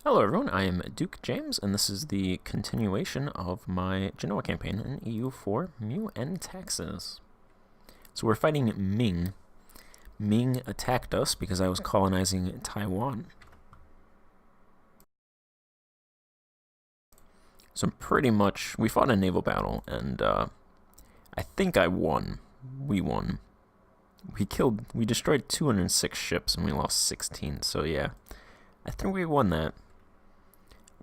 Hello everyone, I am Duke James, and this is the continuation of my Genoa campaign in EU4 Meiou and Taxes. So we're fighting Ming. Ming attacked us because I was colonizing Taiwan. So pretty much, we fought a naval battle, and I think I won. We won. We destroyed 206 ships and we lost 16, so yeah. I think we won that.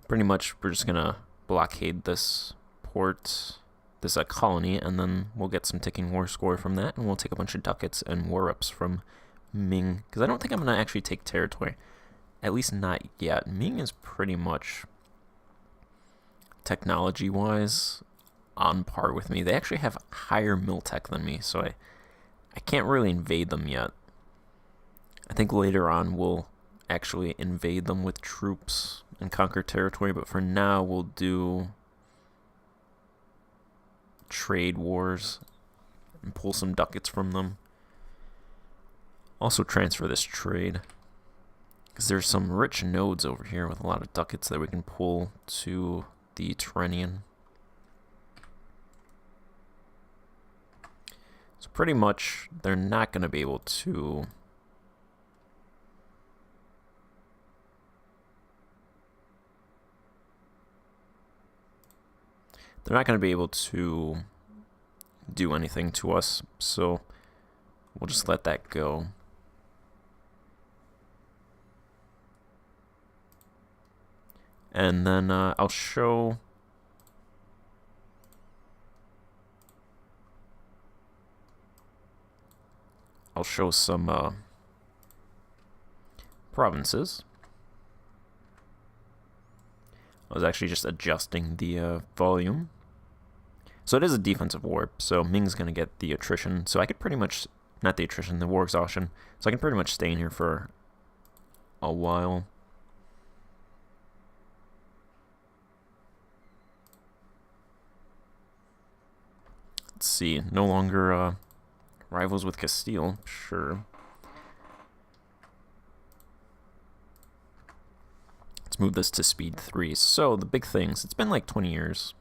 Pretty much, we're just gonna blockade this port, this colony, and then we'll get some ticking war score from that, and we'll take a bunch of ducats and war ups from Ming, because I don't think I'm gonna actually take territory, at least not yet. Ming is pretty much, technology-wise, on par with me. They actually have higher mil-tech than me, so I can't really invade them yet. I think later on we'll actually invade them with troops and conquer territory, but for now we'll do trade wars and pull some ducats from them. Also transfer this trade, because there's some rich nodes over here with a lot of ducats that we can pull to the Tyrrhenian. So pretty much they're not going to be able to do anything to us, so we'll just let that go. And then I'll show some provinces. I was actually just adjusting the volume. So it is a defensive war, so Ming's going to get the attrition. So I could pretty much, not the attrition, the war exhaustion. So I can pretty much stay in here for a while. Let's see, no longer rivals with Castile, sure. Let's move this to speed 3. So the big things, it's been like 20 years.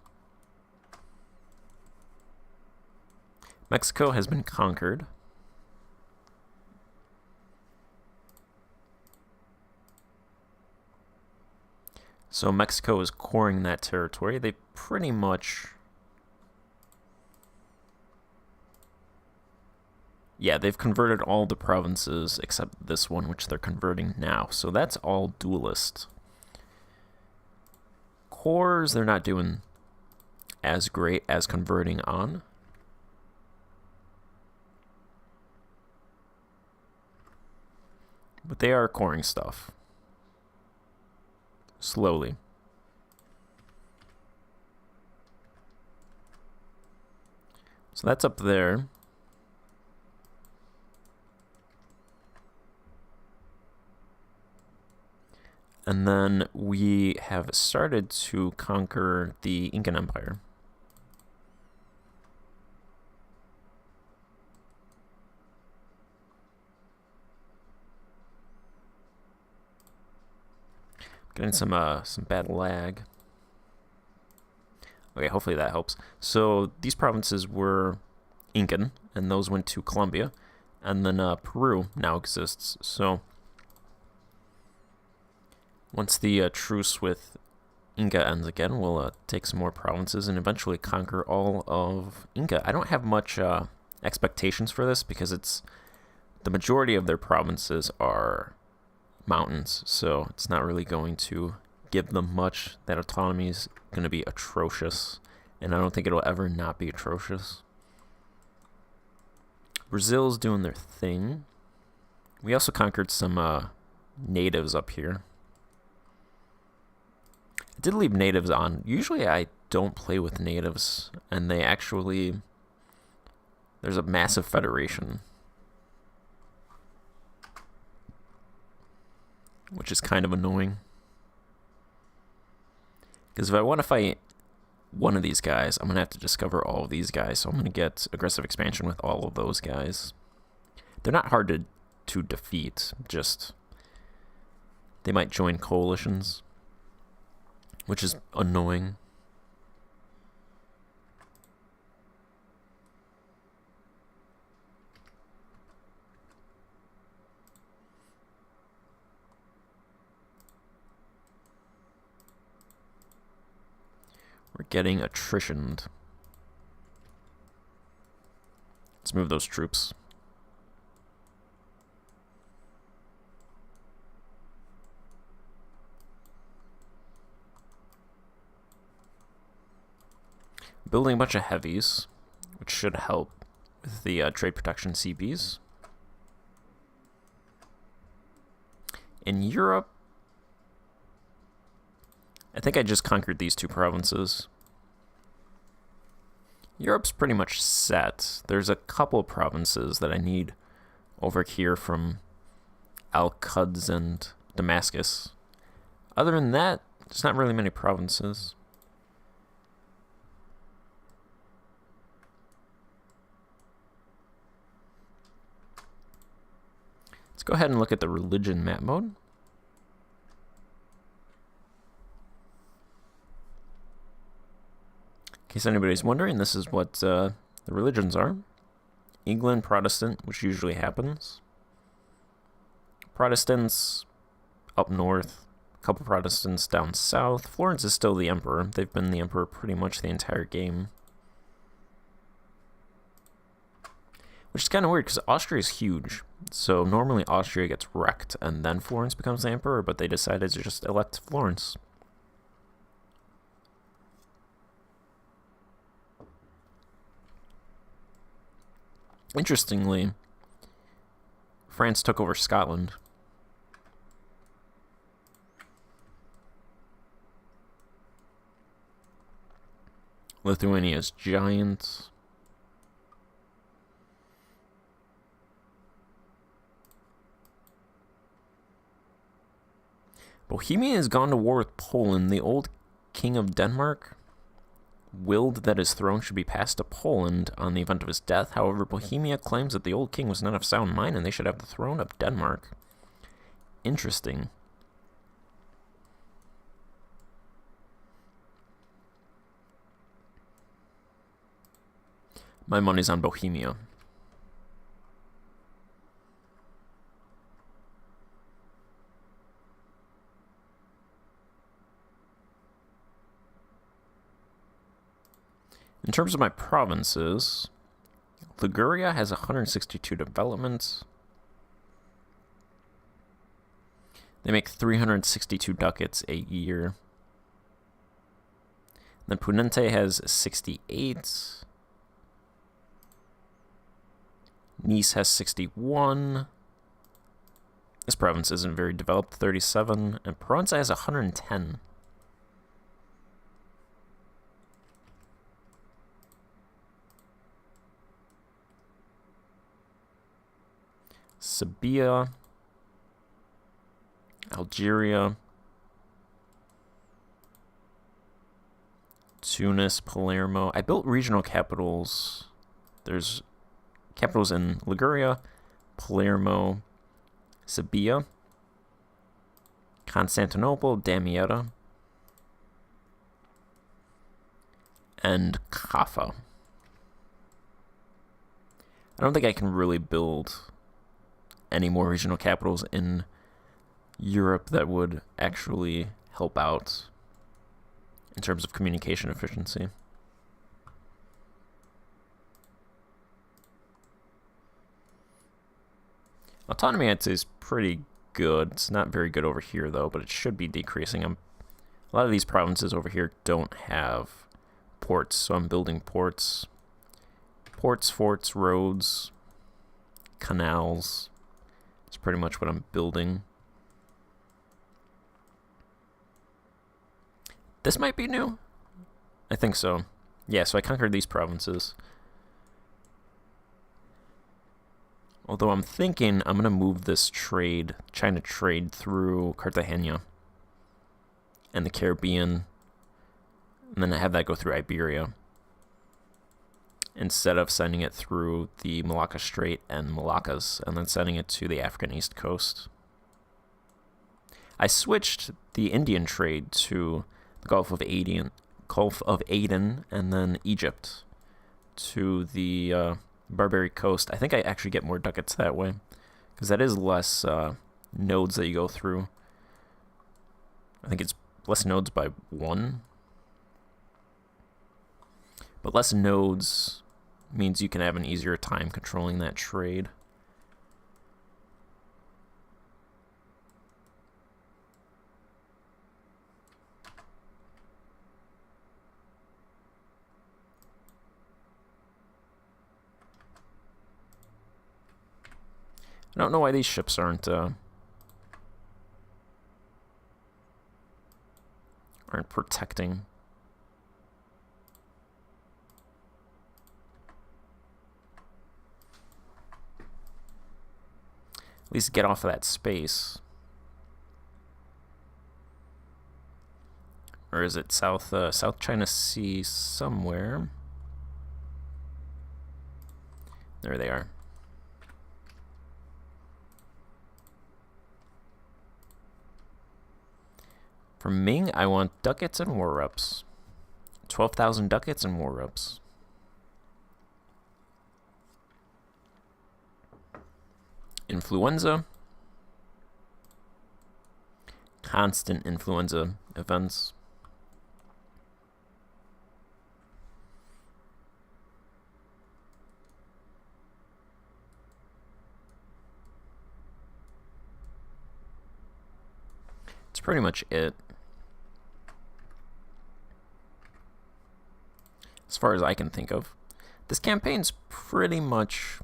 Mexico has been conquered. So Mexico is coring that territory. They pretty much... yeah, they've converted all the provinces except this one, which they're converting now. So that's all duelist. Cores, they're not doing as great as converting on. But they are coring stuff. Slowly. So that's up there. And then we have started to conquer the Incan Empire. Getting some bad lag. Okay, hopefully that helps. So these provinces were Incan, and those went to Colombia, and then Peru now exists. So once the truce with Inca ends again, we'll take some more provinces and eventually conquer all of Inca. I don't have much expectations for this because the majority of their provinces are mountains, so it's not really going to give them much. That autonomy is going to be atrocious, and I don't think it'll ever not be atrocious. Brazil's doing their thing. We also conquered some natives up here. I did leave natives on. Usually I don't play with natives, and they actually... there's a massive federation, which is kind of annoying. Because if I want to fight one of these guys, I'm going to have to discover all of these guys. So I'm going to get aggressive expansion with all of those guys. They're not hard to defeat, just they might join coalitions. which is annoying. We're getting attritioned. Let's move those troops. Building a bunch of heavies, which should help with the trade protection CBs. In Europe, I think I just conquered these two provinces. Europe's pretty much set. There's a couple of provinces that I need over here from Al-Quds and Damascus. Other than that, there's not really many provinces. Let's go ahead and look at the religion map mode. In case anybody's wondering, this is what the religions are. England, Protestant, which usually happens. Protestants up north, a couple Protestants down south. Florence is still the emperor. They've been the emperor pretty much the entire game. Which is kind of weird, because Austria is huge. So normally Austria gets wrecked, and then Florence becomes the emperor, but they decided to just elect Florence. Interestingly, France took over Scotland. Lithuania is giant. Bohemia has gone to war with Poland. The old king of Denmark willed that his throne should be passed to Poland on the event of his death. However, Bohemia claims that the old king was not of sound mind and they should have the throne of Denmark. Interesting. My money's on Bohemia. In terms of my provinces, Liguria has 162 developments. They make 362 ducats a year. Then Punente has 68. Nice has 61. This province isn't very developed, 37. And Provence has 110. Sabia, Algeria, Tunis, Palermo. I built regional capitals. There's capitals in Liguria, Palermo, Sabia, Constantinople, Damietta, and Kaffa. I don't think I can really build any more regional capitals in Europe that would actually help out in terms of communication efficiency. Autonomy, I'd say, is pretty good. It's not very good over here, though, but it should be decreasing. A lot of these provinces over here don't have ports, so I'm building ports. Ports, forts, roads, canals. It's pretty much what I'm building. This might be new. I think so. Yeah, so I conquered these provinces. Although I'm thinking I'm going to move this trade, China trade, through Cartagena and the Caribbean, and then I have that go through Iberia, instead of sending it through the Malacca Strait and Moluccas, and then sending it to the African East Coast. I switched the Indian trade to the Gulf of Aden, and then Egypt to the Barbary Coast. I think I actually get more ducats that way, because that is less nodes that you go through. I think it's less nodes by 1. But less nodes means you can have an easier time controlling that trade. I don't know why these ships aren't protecting. At least get off of that space. Or is it South China Sea somewhere? There they are. For Ming, I want ducats and war reps. 12,000 ducats and war reps. Influenza. Constant influenza events. That's pretty much it. As far as I can think of. This campaign's pretty much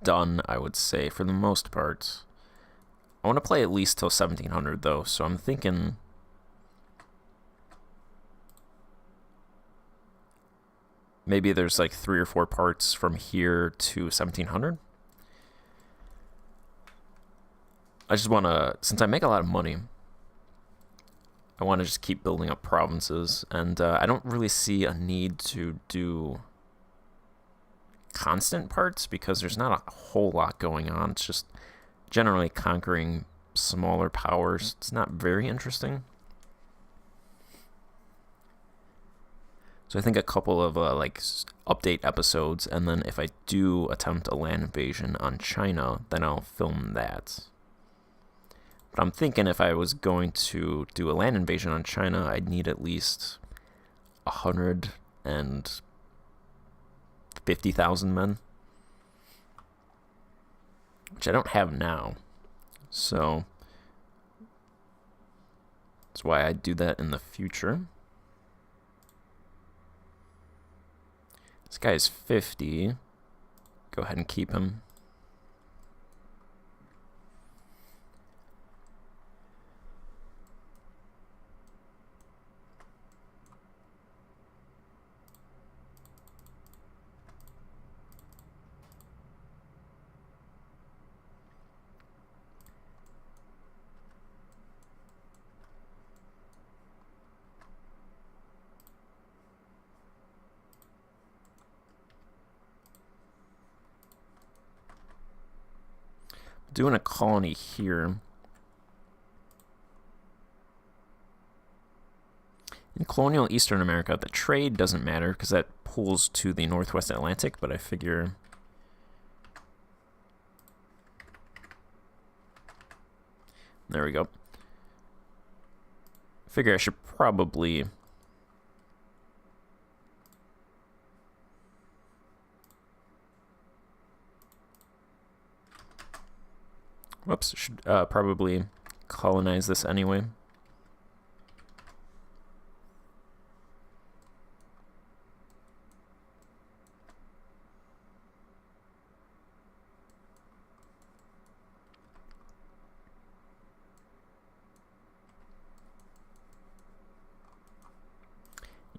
done, I would say, for the most part. I want to play at least till 1700, though, so I'm thinking maybe there's like 3 or 4 parts from here to 1700. I just want to, since I make a lot of money, I want to just keep building up provinces, and I don't really see a need to do constant parts because there's not a whole lot going on. It's just generally conquering smaller powers. It's not very interesting. So I think a couple of like update episodes, and then if I do attempt a land invasion on China, then I'll film that. But I'm thinking if I was going to do a land invasion on China, I'd need at least 150,000 men, which I don't have now. So that's why I do that in the future. This guy is 50. Go ahead and keep him. Doing a colony here. In colonial Eastern America, the trade doesn't matter because that pulls to the Northwest Atlantic, but I figure there we go. Figure I should probably should probably colonize this anyway.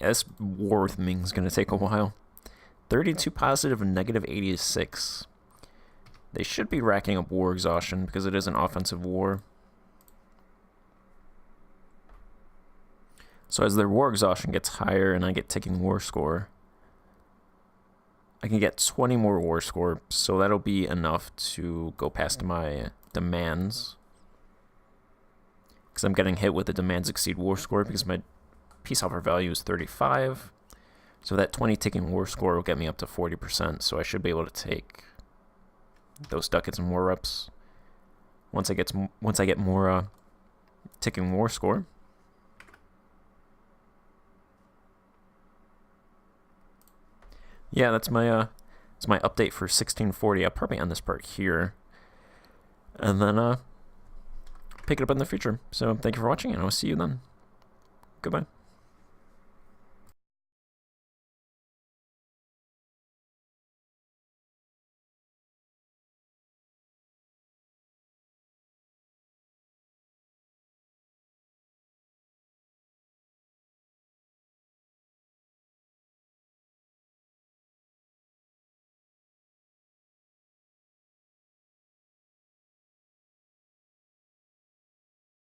Yeah, this war with Ming is going to take a while. 32 positive and negative 86. They should be racking up war exhaustion because it is an offensive war. So as their war exhaustion gets higher and I get ticking war score, I can get 20 more war score, so that'll be enough to go past my demands. Because I'm getting hit with the demands exceed war score because my peace offer value is 35. So that 20 ticking war score will get me up to 40%. So I should be able to take those ducats and war reps once I get more ticking war score. Yeah, that's my update for 1640. I'll probably end this part here, and then pick it up in the future. So thank you for watching, and I'll see you then. Goodbye.